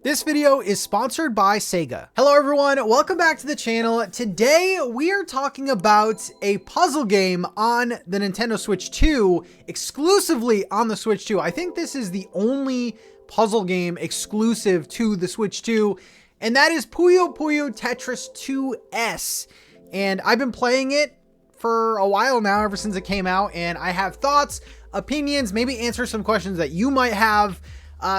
This video is sponsored by Sega. Hello everyone, welcome back to the channel. Today we are talking about a puzzle game on the Nintendo Switch 2, exclusively on the Switch 2. I think this is the only puzzle game exclusive to the Switch 2, and that is Puyo Puyo Tetris 2S. And I've been playing it for a while now, ever since it came out, and I have thoughts, opinions, maybe answer some questions that you might have.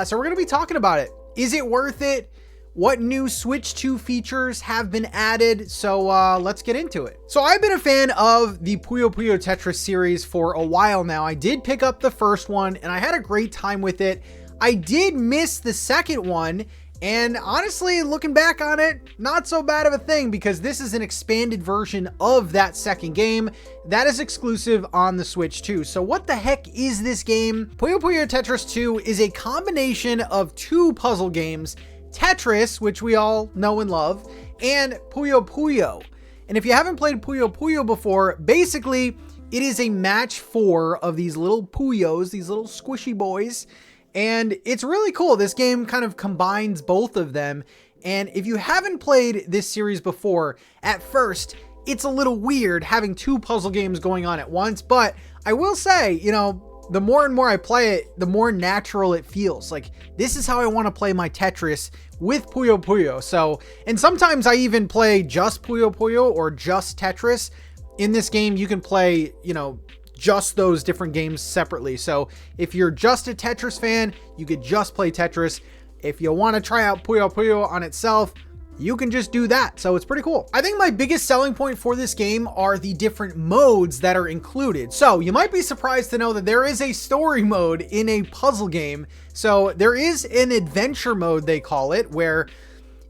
So we're gonna be talking about it. Is it worth it? What new Switch 2 features have been added? So let's get into it. So I've been a fan of the Puyo Puyo Tetris series for a while now. I did pick up the first one and I had a great time with it. I did miss the second one, and honestly, looking back on it, not so bad of a thing, because this is an expanded version of that second game that is exclusive on the Switch 2. So what the heck is this game? Puyo Puyo Tetris 2 is a combination of two puzzle games, Tetris, which we all know and love, and Puyo Puyo. And if you haven't played Puyo Puyo before, basically it is a match 4 of these little Puyos, these little squishy boys. And it's really cool. This game kind of combines both of them. And if you haven't played this series before, at first, it's a little weird having two puzzle games going on at once. But I will say, you know, the more and more I play it, the more natural it feels. Like, this is how I want to play my Tetris with Puyo Puyo. So, and sometimes I even play just Puyo Puyo or just Tetris. In this game, you can play, you know, just those different games separately. So if you're just a Tetris fan, you could just play Tetris. If you want to try out Puyo Puyo on itself, you can just do that. So it's pretty cool. I think my biggest selling point for this game are the different modes that are included. So you might be surprised to know that there is a story mode in a puzzle game. So there is an adventure mode, they call it, where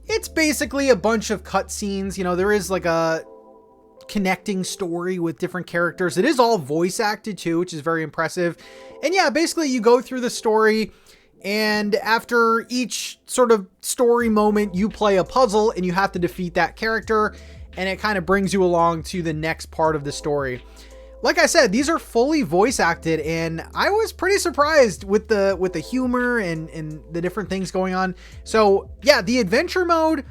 it's basically a bunch of cutscenes. You know, there is like a connecting story with different characters. It is all voice acted too, which is very impressive. And yeah, basically you go through the story, and after each sort of story moment, you play a puzzle and you have to defeat that character, and it kind of brings you along to the next part of the story. Like I said, these are fully voice acted, and I was pretty surprised with the humor and the different things going on. So yeah, the adventure mode,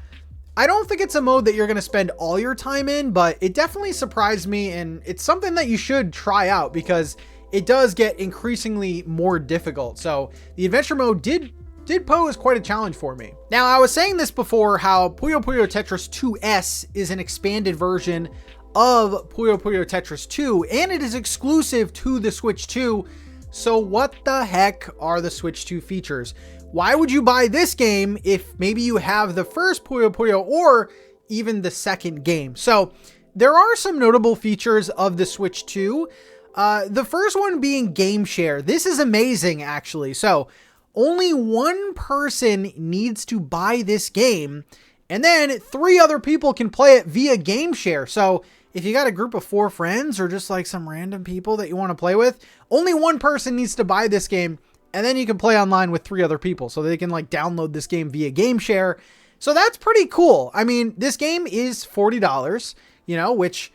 I don't think it's a mode that you're going to spend all your time in, but it definitely surprised me, and it's something that you should try out because it does get increasingly more difficult. So the adventure mode did pose quite a challenge for me. Now, I was saying this before, how Puyo Puyo Tetris 2S is an expanded version of Puyo Puyo Tetris 2, and it is exclusive to the Switch 2. So what the heck are the Switch 2 features? Why would you buy this game if maybe you have the first Puyo Puyo or even the second game? So there are some notable features of the Switch 2. The first one being game share. This is amazing, actually. So only one person needs to buy this game, and then 3 other people can play it via game share. So if you got a group of 4 friends or just like some random people that you want to play with, only one person needs to buy this game, and then you can play online with 3 other people, so they can like download this game via game share. So that's pretty cool. I mean, this game is $40, you know, which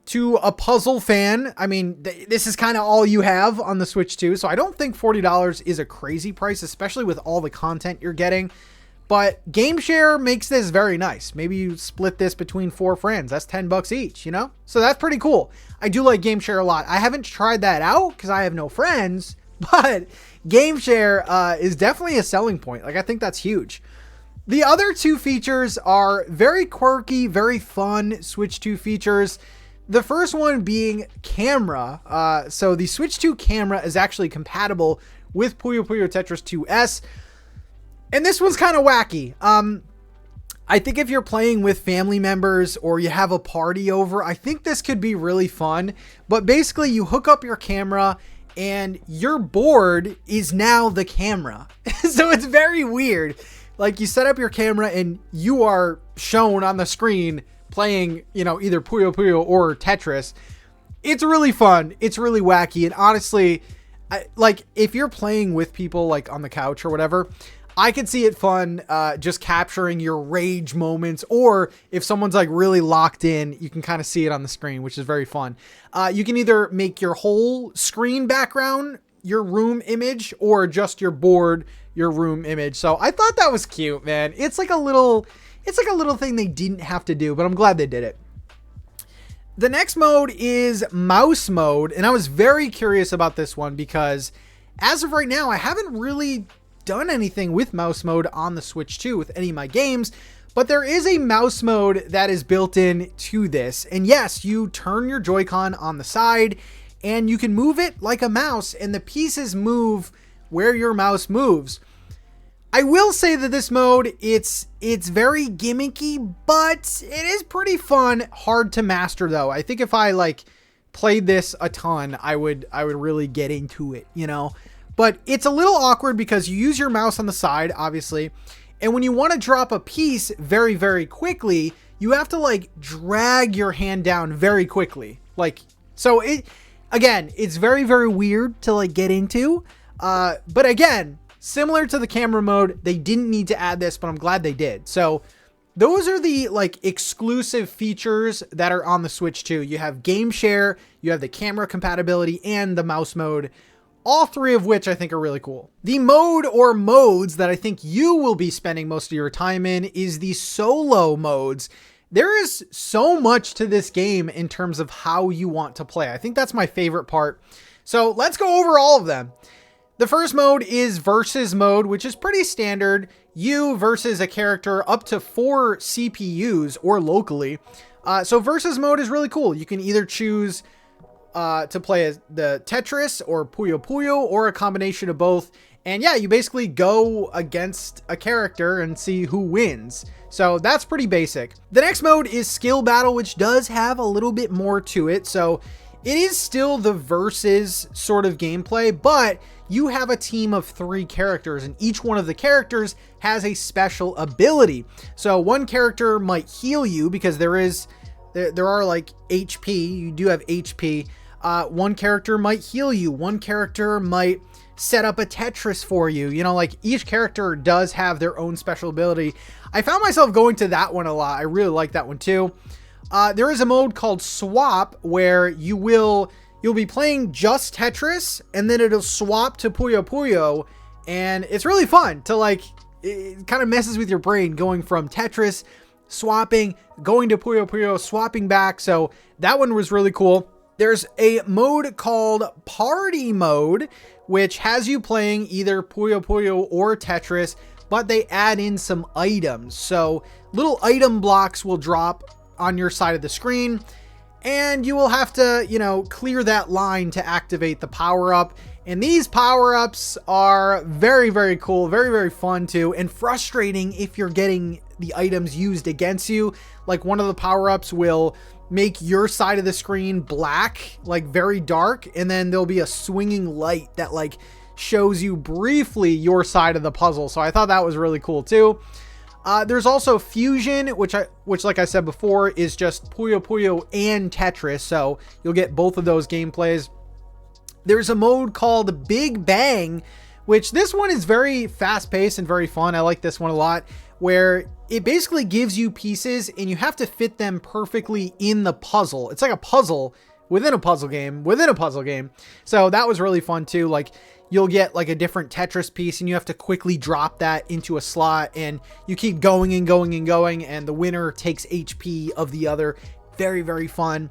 to a puzzle fan, I mean, this is kind of all you have on the Switch 2. So I don't think $40 is a crazy price, especially with all the content you're getting. But game share makes this very nice. Maybe you split this between 4 friends. That's $10 each, you know? So that's pretty cool. I do like game share a lot. I haven't tried that out because I have no friends, but game share is definitely a selling point. Like, I think that's huge. The other 2 features are very quirky, very fun Switch 2 features. The first one being camera. So the Switch 2 camera is actually compatible with Puyo Puyo Tetris 2S. And this one's kind of wacky. I think if you're playing with family members or you have a party over, I think this could be really fun. But basically you hook up your camera and your board is now the camera. So it's very weird. Like, you set up your camera and you are shown on the screen playing, you know, either Puyo Puyo or Tetris. It's really fun. It's really wacky. And honestly, like, if you're playing with people like on the couch or whatever, I could see it fun, just capturing your rage moments, or if someone's like really locked in, you can kind of see it on the screen, which is very fun. You can either make your whole screen background your room image, or just your board your room image. So I thought that was cute, man. It's like a little thing they didn't have to do, but I'm glad they did it. The next mode is mouse mode, and I was very curious about this one because as of right now, I haven't really done anything with mouse mode on the Switch 2 with any of my games, but there is a mouse mode that is built in to this. And yes, you turn your Joy-Con on the side and you can move it like a mouse, and the pieces move where your mouse moves. I will say that this mode, it's very gimmicky, but it is pretty fun. Hard to master though. I think if I like played this a ton, I would really get into it, you know? But it's a little awkward because you use your mouse on the side, obviously. And when you want to drop a piece very, very quickly, you have to like drag your hand down very quickly. Like, so again, it's very, very weird to like get into. But again, similar to the camera mode, they didn't need to add this, but I'm glad they did. So those are the like exclusive features that are on the Switch 2. You have game share, you have the camera compatibility, and the mouse mode, all three of which I think are really cool. The mode or modes that I think you will be spending most of your time in is the solo modes. There is so much to this game in terms of how you want to play. I think that's my favorite part. So let's go over all of them. The first mode is versus mode, which is pretty standard. You versus a character up to 4 CPUs or locally. So versus mode is really cool. You can either choose to play as the Tetris or Puyo Puyo or a combination of both. And yeah, you basically go against a character and see who wins. So that's pretty basic. The next mode is skill battle, which does have a little bit more to it. So it is still the versus sort of gameplay, but you have a team of 3 characters and each one of the characters has a special ability. So one character might heal you because there are like HP, you do have HP. One character might heal you. One character might set up a Tetris for you. You know, like each character does have their own special ability. I found myself going to that one a lot. I really like that one too. There is a mode called Swap where you'll be playing just Tetris and then it'll swap to Puyo Puyo, and it's really fun to like, it kind of messes with your brain going from Tetris, swapping, going to Puyo Puyo, swapping back. So that one was really cool. There's a mode called Party Mode, which has you playing either Puyo Puyo or Tetris, but they add in some items. So little item blocks will drop on your side of the screen, and you will have to, you know, clear that line to activate the power-up. And these power-ups are very, very cool, very, very fun too, and frustrating if you're getting the items used against you. Like one of the power-ups will make your side of the screen black, like very dark, and then there'll be a swinging light that like shows you briefly your side of the puzzle. So I thought that was really cool too. There's also Fusion, which like I said before, is just Puyo Puyo and Tetris. So you'll get both of those gameplays. There's a mode called Big Bang, which this one is very fast paced and very fun. I like this one a lot, where it basically gives you pieces and you have to fit them perfectly in the puzzle. It's like a puzzle within a puzzle game within a puzzle game. So that was really fun too. Like you'll get like a different Tetris piece and you have to quickly drop that into a slot, and you keep going and going and going, and the winner takes HP of the other. Very, very fun.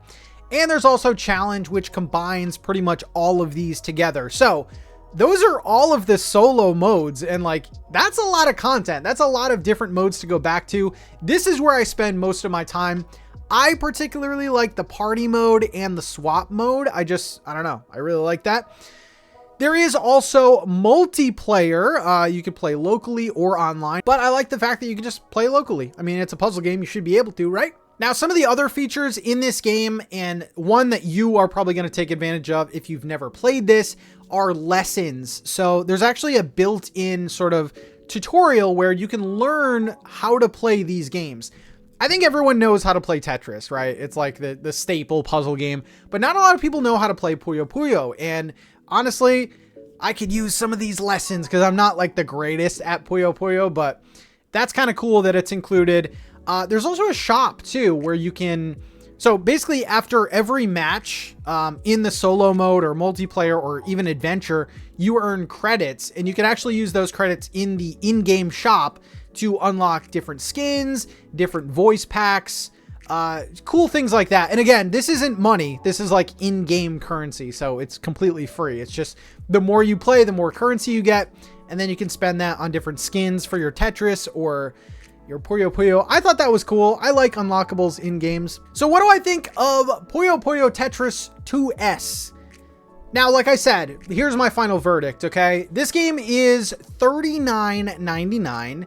And there's also Challenge, which combines pretty much all of these together. So those are all of the solo modes, and like that's a lot of content. That's a lot of different modes to go back to. This is where I spend most of my time. I particularly like the party mode and the swap mode. I don't know. I really like that. There is also multiplayer. You can play locally or online, but I like the fact that you can just play locally. I mean, it's a puzzle game. You should be able to, right? Now, some of the other features in this game, and one that you are probably going to take advantage of if you've never played this, are lessons. So there's actually a built-in sort of tutorial where you can learn how to play these games. I think everyone knows how to play Tetris, right? It's like the staple puzzle game, but not a lot of people know how to play Puyo Puyo. And honestly, I could use some of these lessons because I'm not like the greatest at Puyo Puyo, but that's kind of cool that it's included. There's also a shop too, where you can So basically after every match in the solo mode or multiplayer or even adventure, you earn credits, and you can actually use those credits in the in-game shop to unlock different skins, different voice packs, cool things like that. And again, this isn't money. This is like in-game currency. So it's completely free. It's just the more you play, the more currency you get. And then you can spend that on different skins for your Tetris or your Puyo Puyo. I thought that was cool. I like unlockables in games. So what do I think of Puyo Puyo Tetris 2S? Now, like I said, here's my final verdict, okay? This game is $39.99.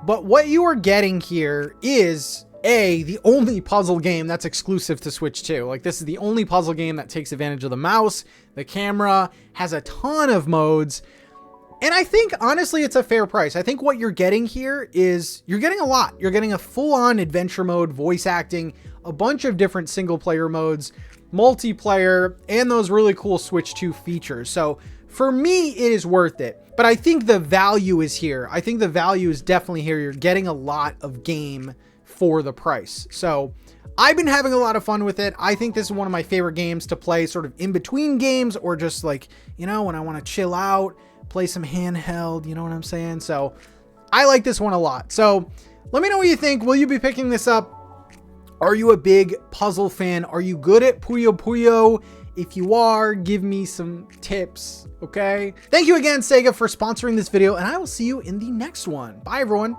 But what you are getting here is the only puzzle game that's exclusive to Switch 2. Like, this is the only puzzle game that takes advantage of the mouse. The camera has a ton of modes. And I think, honestly, it's a fair price. I think what you're getting here is you're getting a lot. You're getting a full-on adventure mode, voice acting, a bunch of different single-player modes, multiplayer, and those really cool Switch 2 features. So for me, it is worth it. But I think the value is here. I think the value is definitely here. You're getting a lot of game for the price. So I've been having a lot of fun with it. I think this is one of my favorite games to play sort of in between games, or just like, you know, when I want to chill out, play some handheld, you know what I'm saying? So I like this one a lot. So let me know what you think. Will you be picking this up? Are you a big puzzle fan? Are you good at Puyo Puyo? If you are, give me some tips, okay? Thank you again, Sega, for sponsoring this video, and I will see you in the next one. Bye, everyone.